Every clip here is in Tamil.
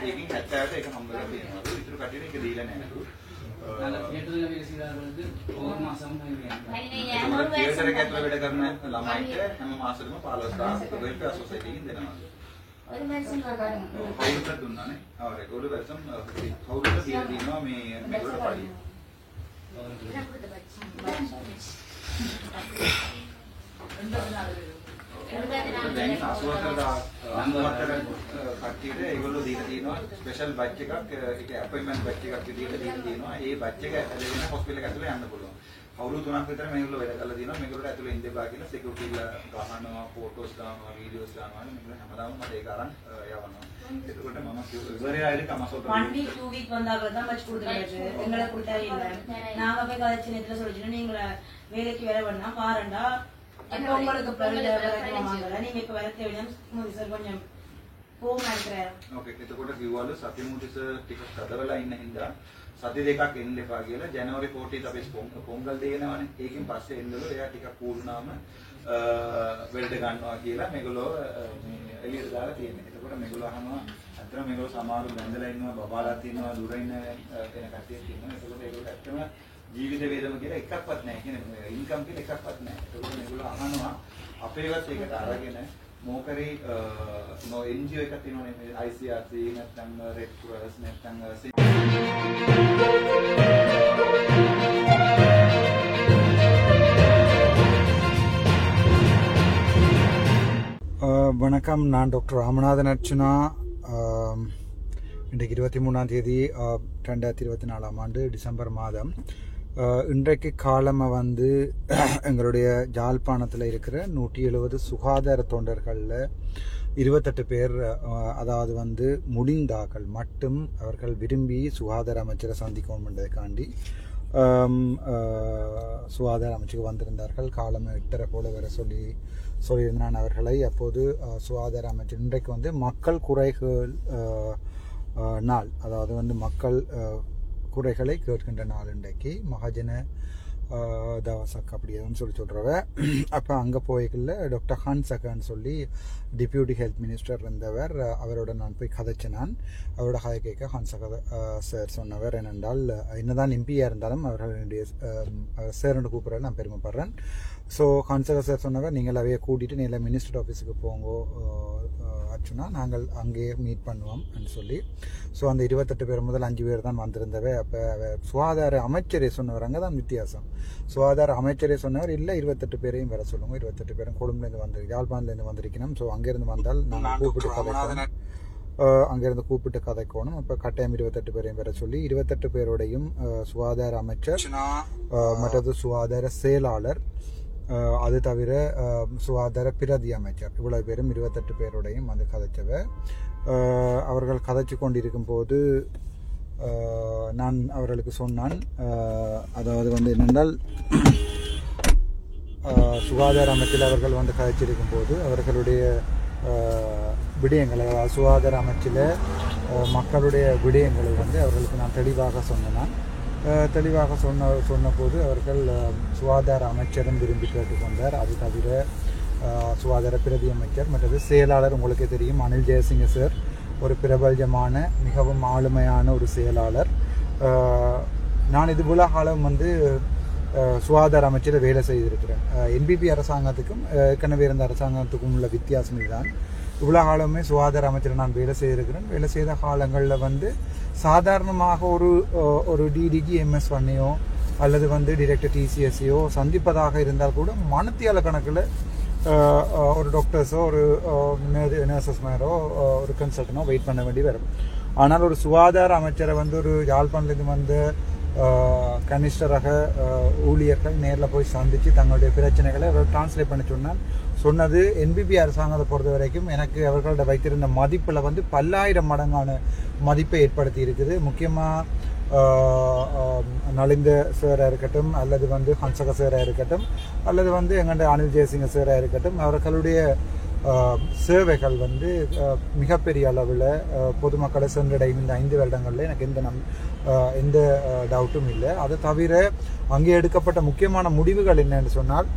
ඒකෙන් 70ට ඒක හම්බ කරලා තියෙනවා. ඉතුරු කටියට ඒක දීලා නැහැ. තියටර් එකකට වැඩ කරන ළමයිට හැම මාසෙකම 15000 වෙල්ෆෙයාර් සොසයිටි එකෙන් දෙනවා. ஒரு மெடிசன் கொடுக்கணும். කවුරුත් දුන්නානේ. ආ රෙකෝඩ් වෙර්ෂන් කවුරුත් දීලා දිනවා මේ මේකට පඩි. දැන් අසුවකට කට්ටියට ඒගොල්ලෝ දීලා තියෙනවා ස්පෙෂල් බැච් එකක් ඒක අපොයින්ට්මන්ට් බැච් එකක් විදිහට දීලා තියෙනවා. ඒ බැච් එක ඇතුලේ හොස්පිටල් එක ඇතුලේ යන්න පුළුවන්. අවුරුදු 3ක් විතර මේගොල්ලෝ වැඩ කරලා තියෙනවා. මේගොල්ලෝ ඇතුලේ ඉන්න බා කියලා සිකියුරිටිලා ගහනවා, ෆොටෝස් දානවා, වීඩියෝස් දානවා. මේගොල්ලෝ හැමදාම මට ඒක අරන් යවනවා. එතකොට මම ඉවරයයිලි කමසොත් 1 week 2 week வந்தால தான் பட்ஜெட் கொடுத்துருக்கு. எங்களை கொடுத்தாவே இல்ல. நாங்க போய் கலெக்ஷன் நேத்துல சொல்லிட்டோம். நீங்க வேலைக்கு வேலை பண்ணா பாருடா. இப்போ உங்களுக்கு பிரைவேட் வேலை வாங்கல. நீங்க இப்ப வேலை தேவையான சார் கொஞ்சம் போக மாட்டேறாரு. ඕකේ එතකොට කිව්වලු සතිමුතිස ටිකක් හදවලා ඉන්න හින්දා සති දෙකක් එන්න එපා කියලා ජනවාරි 14th අපි පොංගල් දෙනවනේ. ඒකෙන් පස්සේ එන්නලු එයා ටිකක් කූරුනාම වෙල්ඩ ගන්නවා කියලා මේගොල්ලෝ එළියට දාලා තියෙනවා. එතකොට මේගොල්ලෝ අහනවා අතන මේගොල්ලෝ සමහරු බැඳලා ඉන්නවා, බබාලා තියෙනවා, දුර ඉන්න වෙන කට්ටියක් ඉන්නවා. එතකොට ඒගොල්ලෝ ඇත්තම ජීවිත වේදම කියලා එකක්වත් නැහැ. කියන්නේ ඉන්කම් කියලා එකක්වත් නැහැ. එතකොට මේගොල්ලෝ අහනවා අපේවත් ඒකට අරගෙන මොකරි නෝ NGO එකක් තියෙනවනේ ICRC නැත්නම් Red Cross නැත්නම් வணக்கம், நான் டாக்டர் ராமநாதன் அர்ச்சுனா. இன்றைக்கு 23ஆம் தேதி 2024ஆம் ஆண்டு டிசம்பர் மாதம். இன்றைக்கு காலமாக வந்து எங்களுடைய ஜாழ்ப்பாணத்தில் இருக்கிற 170 சுகாதார தொண்டர்களில் 28 பேர், அதாவது வந்து முடிந்தாக்கள் மட்டும் அவர்கள் விரும்பி சுகாதார அமைச்சரை சந்திக்கணுன்றதுக்காண்டி சுகாதார அமைச்சுக்கு வந்திருந்தார்கள். காலம் 8:30 போல வர சொல்லியிருந்தான் அவர்களை. அப்போது சுகாதார அமைச்சர் இன்றைக்கு வந்து மக்கள் குறைகள் நாள், அதாவது வந்து மக்கள் குறைகளை கேட்கின்ற நாள் இன்றைக்கு மகாஜன தவசக் அப்படியேன்னு சொல்கிறவ. அப்போ அங்கே போய்க்குள்ள டாக்டர் ஹான்சகான்னு சொல்லி டிப்யூட்டி ஹெல்த் மினிஸ்டர் இருந்தவர், அவரோட நான் போய் கதைச்சேன். நான் அவரோட கதை கேட்க ஹான்சகா சார் சொன்னவர் என்னென்றால், என்னதான் எம்பியாக இருந்தாலும் அவர்களுடைய சார்னு கூப்பிட்றேன் நான் பெருமைப்படுறேன். ஸோ ஹான்சகா சார் சொன்னவர், நீங்கள் அவையை கூட்டிகிட்டு நேரில் மினிஸ்டர் ஆஃபீஸுக்கு போங்கோ ஆச்சுன்னா நாங்கள் அங்கேயே மீட் பண்ணுவோம் சொல்லி. ஸோ அந்த 28 பேர் முதல் 5 பேர் தான் வந்திருந்தவை. அப்போ சுகாதார அமைச்சரே சொன்னவர், அங்கே தான் வித்தியாசம். சுகாதார அமைச்சரே சொன்னவர் இல்லை 28 பேரையும் வர சொல்லுங்க, 28 பேரும் கொழும்புலேருந்து வந்து யாழ்ப்பாணத்துலேருந்து வந்திருக்கணும். ஸோ அங்கேருந்து வந்தால் நாங்கள் கூப்பிட்டு கதைக்கணும், அங்கேருந்து கூப்பிட்டு கதைக்கணும். அப்போ கட்டாயம் 28 பேரையும் வர சொல்லி 28 பேரோடையும் சுகாதார அமைச்சர், மற்றது சுகாதார செயலாளர், அது தவிர சுகாதார பிரதி அமைச்சர், இவ்வளவு பேரும் 28 பேரோடையும் வந்து கதைச்சவ. அவர்கள் கதைச்சு கொண்டிருக்கும் போது நான் அவர்களுக்கு சொன்னான், அதாவது வந்து என்னென்றால் சுகாதார அமைச்சில் அவர்கள் வந்து கதைச்சிருக்கும் போது அவர்களுடைய விடயங்களை, அதாவது சுகாதார அமைச்சில் மக்களுடைய விடயங்களை வந்து அவர்களுக்கு நான் தெளிவாக சொன்னேன். தெளிவாக சொன்னபோது அவர்கள் சுகாதார அமைச்சரும் விரும்பி கேட்டுக்கொண்டார். அது தவிர சுகாதார பிரதி அமைச்சர் மற்றது செயலாளர், உங்களுக்கே தெரியும் அனில் ஜெயசிங்க சார், ஒரு பிரபல்யமான மிகவும் ஆளுமையான ஒரு செயலாளர். நான் இது போல காலம் வந்து சுகாதார அமைச்சரை வேலை செய்திருக்கிறேன். NPP அரசாங்கத்துக்கும் ஏற்கனவே இருந்த அரசாங்கத்துக்கும் உள்ள வித்தியாசம் இதுதான். இவ்வளோ காலமே சுகாதார அமைச்சர் நான் வேலை செய்திருக்கிறேன். வேலை செய்த காலங்களில் வந்து சாதாரணமாக ஒரு DDG MS1ஐயோ அல்லது வந்து டிரெக்டர் TCSையோ சந்திப்பதாக இருந்தால் கூட மனத்தியால கணக்கில் ஒரு டாக்டர்ஸோ ஒரு நர்சஸ் மேரோ ஒரு கன்சல்டனோ வெயிட் பண்ண வேண்டி வரும். ஆனால் ஒரு சுகாதார அமைச்சரை வந்து ஒரு யாழ்ப்பாணத்துலேருந்து வந்த கனிஷ்டரக ஊழியர்கள் நேரில் போய் சந்தித்து தங்களுடைய பிரச்சனைகளை அவர் டிரான்ஸ்லேட் பண்ணி சொன்னது NPP அரசாங்கத்தை பொறுத்த வரைக்கும் எனக்கு அவர்களோட வைத்திருந்த மதிப்பில் வந்து 10,000 மடங்கான மதிப்பை ஏற்படுத்தி இருக்குது. முக்கியமாக நலிந்த சாராக இருக்கட்டும், அல்லது வந்து ஹன்சக சாராக இருக்கட்டும், அல்லது வந்து எங்களுடைய அனில் ஜெயசிங்க சாராக இருக்கட்டும், அவர்களுடைய சேவைகள் வந்து மிகப்பெரிய அளவில் பொதுமக்களை சென்றடையும் இந்த 5 வருடங்களில் எனக்கு எந்த டவுட்டும் இல்லை. அதை தவிர அங்கே எடுக்கப்பட்ட முக்கியமான முடிவுகள் என்னன்னு சொன்னால்,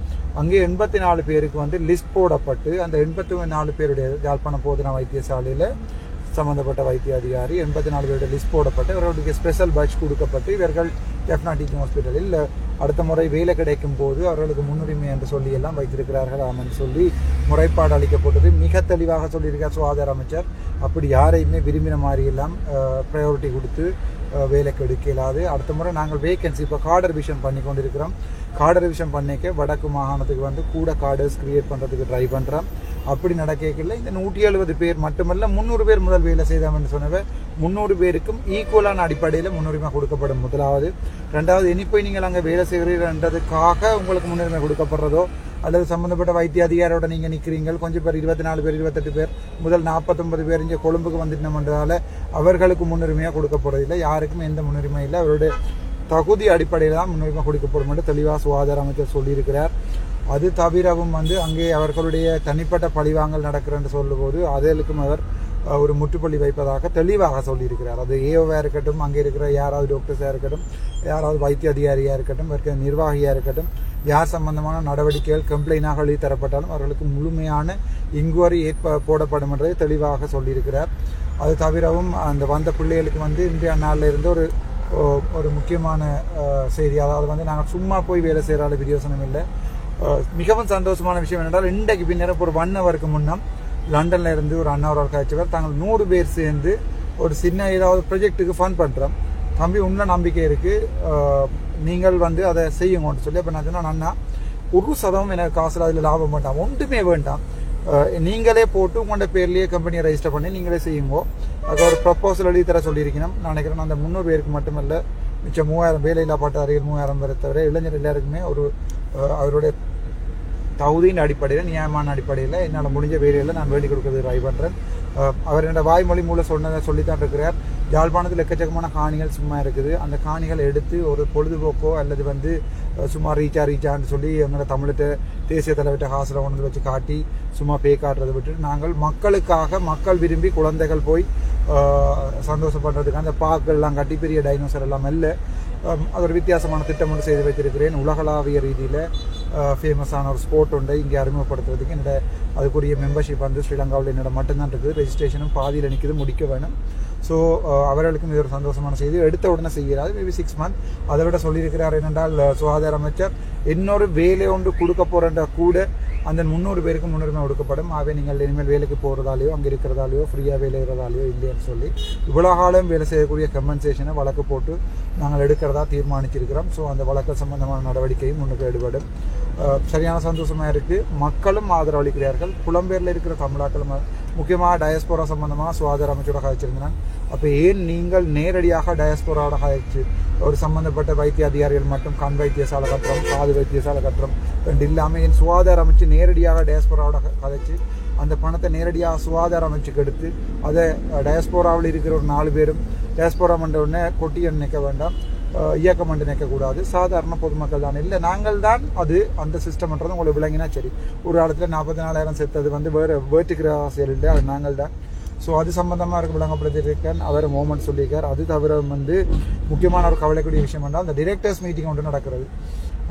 அங்கே 84 பேருக்கு வந்து லிஸ்ட் போடப்பட்டு அந்த 84 பேருடைய யாழ்ப்பாண போதனா வைத்தியசாலையில் சம்பந்தப்பட்ட வைத்திய அதிகாரி 84 பேருடைய லிஸ்ட் போடப்பட்டு இவர்களுக்கு ஸ்பெஷல் பேட்ச் கொடுக்கப்பட்டு இவர்கள் ஜெஃப்னா டீச்சிங் ஹாஸ்பிட்டலில் அடுத்த முறை வேலை கிடைக்கும் போது அவர்களுக்கு முன்னுரிமை என்று சொல்லி எல்லாம் வைத்திருக்கிறார்கள் என்று சொல்லி முறைப்பாடு அளிக்கப்பட்டது. மிக தெளிவாக சொல்லியிருக்கார் சுகாதார அமைச்சர். அப்படி யாரையுமே விரும்பின மாதிரி எல்லாம் ப்ரையாரிட்டி கொடுத்து வேலைக்கு எடுக்க இயலாது. அடுத்த முறை நாங்கள் வேகன்சி இப்போ கார்டர் ரிவிஷன் பண்ணி கொண்டிருக்கிறோம். கார்டர் ரிவிஷன் பண்ணிக்க வடக்கு மாகாணத்துக்கு வந்து கூட கார்டர்ஸ் கிரியேட் பண்ணுறதுக்கு ட்ரை பண்ணுறோம். அப்படி நடக்கல இந்த 170 பேர் மட்டுமல்ல 300 பேர் முதல் வேலை செய்தாமன்னு சொன்னவ 300 பேருக்கும் ஈக்குவலான அடிப்படையில் முன்னுரிமை கொடுக்கப்படும். முதலாவது. ரெண்டாவது, இனி போய் நீங்கள் அங்கே வேலை செய்கிறீர்கள்ன்றதுக்காக உங்களுக்கு முன்னுரிமை கொடுக்கப்படுறதோ அல்லது சம்பந்தப்பட்ட வைத்திய அதிகாரியோட நீங்கள் நிற்கிறீங்க. கொஞ்சம் பேர் 24 பேர் 28 பேர் முதல் 49 பேர் இங்கே கொழும்புக்கு வந்துட்டோம்ன்றதால அவர்களுக்கு முன்னுரிமையாக கொடுக்கப்படுறதில்லை. யாருக்கும் எந்த முன்னுரிமை இல்லை. அவருடைய தகுதி அடிப்படையில் தான் முன்னுரிமை கொடுக்கப்படும் என்று தெளிவாக சுகாதார அமைச்சர் சொல்லியிருக்கிறார். அது தவிரவும் வந்து அங்கே அவர்களுடைய தனிப்பட்ட பழிவாங்கல் நடக்கிறன்னு சொல்லும்போது அதற்கும் அவர் ஒரு முற்றுப்புள்ளி வைப்பதாக தெளிவாக சொல்லியிருக்கிறார். அது ஏஓவாக இருக்கட்டும், அங்கே இருக்கிற யாராவது டாக்டர்ஸாக இருக்கட்டும், யாராவது வைத்திய அதிகாரியாக இருக்கட்டும், இருக்கிற நிர்வாகியாக இருக்கட்டும், யார் சம்பந்தமான நடவடிக்கைகள் கம்ப்ளைண்டாக எழுதி தரப்பட்டாலும் அவர்களுக்கு முழுமையான இன்குவரி போடப்படும் என்றதை தெளிவாக சொல்லியிருக்கிறார். அது தவிரவும் அந்த வந்த பிள்ளைகளுக்கு வந்து இன்றைய நாளில் இருந்து ஒரு முக்கியமான செய்தி. அதாவது வந்து நாங்கள் சும்மா போய் வேலை செய்கிற பிரயோசனம் இல்லை. மிகவும் சந்தோஷமான விஷயம் என்னென்றால் இன்றைக்கு பின்னர் ஒரு 1 ஹவருக்கு முன்னம் லண்டனில் இருந்து ஒரு அண்ணாவர் காய்ச்சவர் தாங்கள் 100 பேர் சேர்ந்து ஒரு சின்ன ஏதாவது ப்ரொஜெக்டுக்கு ஃபண்ட் பண்ணுறோம். தம்பி உள்ள நம்பிக்கை இருக்குது, நீங்கள் வந்து அதை செய்யுங்கன்னு சொல்லி. அப்போ நான் சொன்னேன், அண்ணா 1% எனக்கு காசில் அதில் லாபம் வேண்டாம், ஒன்றுமே வேண்டாம், நீங்களே போட்டு உங்களோட பேர்லேயே கம்பெனியை ரெஜிஸ்டர் பண்ணி நீங்களே செய்யுங்கோ. அது ஒரு ப்ரப்போசல் எழுதி தர சொல்லியிருக்கணும். நான் நினைக்கிறேன் அந்த 300 பேருக்கு மட்டுமல்ல, மிச்சம் 3000 வேலையில்லா பட்டாரிகள் 3000 பேரை தவிர இளைஞர் எல்லாருக்குமே ஒரு அவருடைய தகுதியின் அடிப்படையில் நியாயமான அடிப்படையில் என்னால் முடிஞ்ச வேலையில் நான் வேண்டி கொடுக்கறது ட்ரை பண்ணுறேன். அவர் என்னோட வாய்மொழி மூலம் சொன்னதை சொல்லித்தான் இருக்கிறார். யாழ்ப்பாணத்தில் எக்கச்சக்கமான காணிகள் சும்மா இருக்குது. அந்த காணிகளை எடுத்து ஒரு பொழுதுபோக்கோ அல்லது வந்து சும்மா ரீச்சான்னு சொல்லி எங்களோட தமிழ்கிட்ட தேசிய தலைவர்கிட்ட காசில் கொண்டு வச்சு காட்டி சும்மா பே காட்டுறதை விட்டுட்டு நாங்கள் மக்களுக்காக மக்கள் விரும்பி குழந்தைகள் போய் சந்தோஷப்படுறதுக்கு அந்த பார்க்கெல்லாம் கட்டி பெரிய டைனோசர் எல்லாம் இல்லை. அது ஒரு வித்தியாசமான திட்டம் ஒன்று செய்து வைத்திருக்கிறேன். உலகளாவிய ரீதியில் ஃபேமஸான ஒரு ஸ்போர்ட் ஒன்றை இங்கே அறிமுகப்படுத்துறதுக்கு என்னோட அதுக்குரிய மெம்பர்ஷிப் வந்து ஸ்ரீலங்காவில் என்னோட மட்டும்தான் இருக்குது. ரெஜிஸ்ட்ரேஷனும் பாதியில் நிற்கிது, முடிக்க வேணும். ஸோ அவர்களுக்கும் இது ஒரு சந்தோஷமான செய்தி. எடுத்த உடனே செய்கிறாரு, மேபி 6 months. அதை விட சொல்லியிருக்கிறார் என்னென்றால் சுகாதார அமைச்சர் இன்னொரு வேலை ஒன்று கொடுக்க போகிறன்ற கூட அந்த 300 பேருக்கு முன்னுரிமை கொடுக்கப்படும். ஆகவே நீங்கள் இனிமேல் வேலைக்கு போகிறதாலேயோ அங்கே இருக்கிறதாலேயோ ஃப்ரீயாக வேலை இருக்கிறதாலேயோ இல்லைன்னு சொல்லி இவ்வளோ காலம் வேலை செய்யக்கூடிய கம்பன்சேஷனை வழக்கு போட்டு நாங்கள் எடுக்கிறதா தீர்மானிச்சிருக்கிறோம். ஸோ அந்த வழக்கு சம்பந்தமான நடவடிக்கையும் முன்னுக்கு ஈடுபடும். சரியான சந்தோஷமாக இருக்குது. மக்களும் ஆதரவு அளிக்கிறார்கள். புலம்பெயரில் இருக்கிற தமிழாக்களும் முக்கியமாக டயஸ்போரா சம்பந்தமாக சுகாதார அமைச்சரோட கதைச்சிருந்தாங்க. அப்போ ஏன் நீங்கள் நேரடியாக டயஸ்போராவோட கதைச்சு ஒரு சம்பந்தப்பட்ட வைத்திய அதிகாரிகள் மட்டும் கண் வைத்தியசாலை கட்டுறோம், காது வைத்தியசாலை கட்டுறோம் ரெண்டு இல்லாமல் என் சுகாதார அமைச்சு நேரடியாக டயஸ்போராவோட கதைச்சு அந்த பணத்தை நேரடியாக சுகாதார அமைச்சுக்கு எடுத்து அதை டயஸ்போராவில் இருக்கிற ஒரு 4 பேரும் டயஸ்போரா மண்ட உடனே கொட்டி நினைக்க வேண்டாம், இயக்கம் மண்டு நினைக்கக்கூடாது, சாதாரண பொதுமக்கள் தான் இல்லை நாங்கள் தான் அது அந்த சிஸ்டம்ன்றது உங்களுக்கு விளங்கினா சரி. ஒரு காலத்தில் 44,000 செத்தது வந்து வேறு வேட்டுக்கிற செயல் இல்லை, அது நாங்கள் தான். ஸோ அது சம்பந்தமாக இருக்க விளங்கப்படுத்தியிருக்கேன். அவர் மோமெண்ட் சொல்லியிருக்கார். அது தவிர வந்து முக்கியமான ஒரு கவலைக்கூடிய விஷயம் என்றால் அந்த டிரெக்டர்ஸ் மீட்டிங் ஒன்று நடக்கிறது.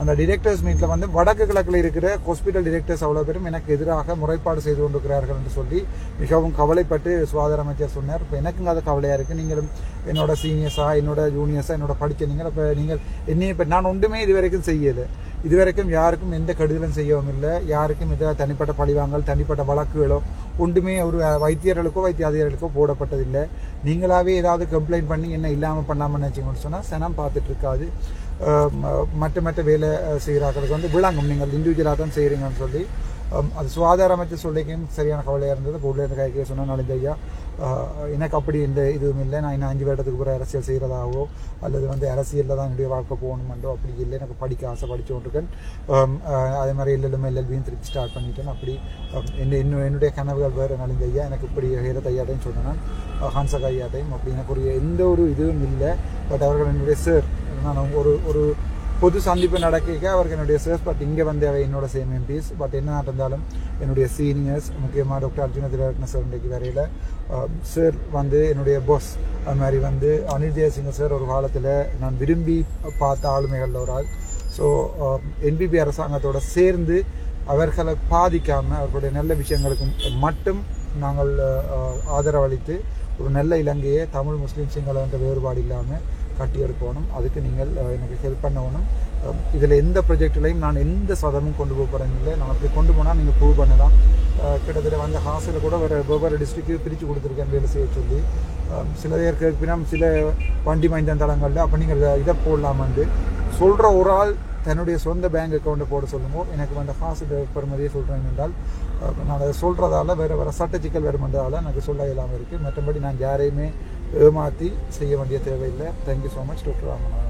அந்த டிரெக்டர்ஸ் மீட்டில் வந்து வடக்கு கிழக்கில் இருக்கிற ஹாஸ்பிட்டல் டிரெக்டர்ஸ் அவ்வளோ பேரும் எனக்கு எதிராக முறைப்பாடு செய்து கொண்டிருக்கிறார்கள் என்று சொல்லி மிகவும் கவலைப்பட்டு சுகாதார அமைச்சர் சொன்னார். இப்போ எனக்குங்க அது கவலையாக இருக்குது. நீங்களும் என்னோட சீனியர்ஸாக என்னோட ஜூனியர்ஸாக என்னோட படித்த நீங்கள் இப்போ நீங்கள் என்னையும் இப்போ நான் ஒன்றுமே இது வரைக்கும் செய்யலை. இதுவரைக்கும் யாருக்கும் எந்த கெடுதலும் செய்யவும் இல்லை. யாருக்கும் எந்த தனிப்பட்ட பழிவாங்கல் தனிப்பட்ட வழக்குகளோ ஒன்றுமே ஒரு வைத்தியர்களுக்கோ வைத்திய அதிகாரிகளுக்கோ போடப்பட்டதில்லை. நீங்களாவே ஏதாவது கம்ப்ளைண்ட் பண்ணி என்ன இல்லாமல் பண்ணாமல் நினச்சிங்கன்னு சொன்னால் சனம் பார்த்துட்டு இருக்காது. மற்ற வேலை செய்கிறார்களுக்கு வந்து விளங்கும் நீங்கள் இண்டிவிஜுவலாக தான் செய்கிறீங்கன்னு சொல்லி அது சுகாதார அமைச்சர் சொல்லிக்கும் சரியான கவலையாக இருந்தது. பொருள் இருந்து கைக்கே சொன்னால் நாளைக்கு ஐயா எனக்கு அப்படி இந்த இதுவும் இல்லை, நான் இன்னும் 5 வருடத்துக்கு பிறகு அரசியல் செய்கிறதாவோ அல்லது வந்து அரசியலில் தான் என்னுடைய வாழ்க்கை போகணுமெண்டோ அப்படி இல்லை. எனக்கு படிக்க ஆசை படித்து கொண்டிருக்கேன். அதே மாதிரி எல்எல்பியும் திருப்பி ஸ்டார்ட் பண்ணிட்டேன். அப்படி என்னுடைய கனவுகள் வேறு நலிந்த ஐயா எனக்கு இப்படி ஹேரத் ஐயாட்டையும் சொன்னேன், ஹன்சக் ஐயாட்டையும் அப்படி எனக்கு ஒரு எந்த ஒரு இதுவும் இல்லை. பட் அவர்கள் என்னுடைய சார் நான் ஒரு பொது சந்திப்பு நடக்க அவருக்கு என்னுடைய சேர்ஸ் பட் இங்கே வந்து அவை என்னோட சேம் எம்பிஸ். பட் என்ன இருந்தாலும் என்னுடைய சீனியர்ஸ் முக்கியமாக டாக்டர் அர்ஜுன திரட்ன சார் இன்றைக்கு வரையில் சார் வந்து என்னுடைய பாஸ். அது மாதிரி வந்து அனில் ஜெயசிங்க சார் ஒரு காலத்தில் நான் விரும்பி பார்த்த ஆளுமைகளில் ஒரு ஆள். ஸோ என்பிபி அரசாங்கத்தோடு சேர்ந்து அவர்களை பாதிக்காமல் அவர்களுடைய நல்ல விஷயங்களுக்கு மட்டும் நாங்கள் ஆதரவளித்து ஒரு நல்ல இலங்கையை தமிழ் முஸ்லீம் சிங்கள என்ற வேறுபாடு இல்லாமல் கட்டியெடுக்கணும். அதுக்கு நீங்கள் எனக்கு ஹெல்ப் பண்ணணும். இதில் எந்த ப்ரொஜெக்ட்லையும் நான் எந்த சதமும் கொண்டு போக போகிறேன் இல்லை. நான் அப்படி கொண்டு போனால் நீங்கள் ப்ரூவ் பண்ணலாம். கிட்டத்தட்ட வந்த ஹாஸ்டலில் கூட வெவ்வேறு டிஸ்ட்ரிக்ட்டு பிரித்து கொடுத்துருக்கேன் வேலை செய்ய சொல்லி. சில பேர் கேட்பினா சில வண்டி மைந்தன் தளங்களில் அப்போ நீங்கள் இதை போடலாமான்னு சொல்கிற ஒரு ஆள் தன்னுடைய சொந்த பேங்க் அக்கௌண்ட்டை போட சொல்லுங்க. எனக்கு வந்த காசு பெறுமதியே சொல்கிறேன் என்றால் நான் அதை சொல்கிறதால வேறு சட்ட சிக்கல் வருமென்றதால எனக்கு சொல்ல இல்லாமல் இருக்குது. மற்றபடி நான் யாரையுமே ஏமாற்றி செய்ய வேண்டிய தேவையில்லை. Thank you so much doctor Ramanathan.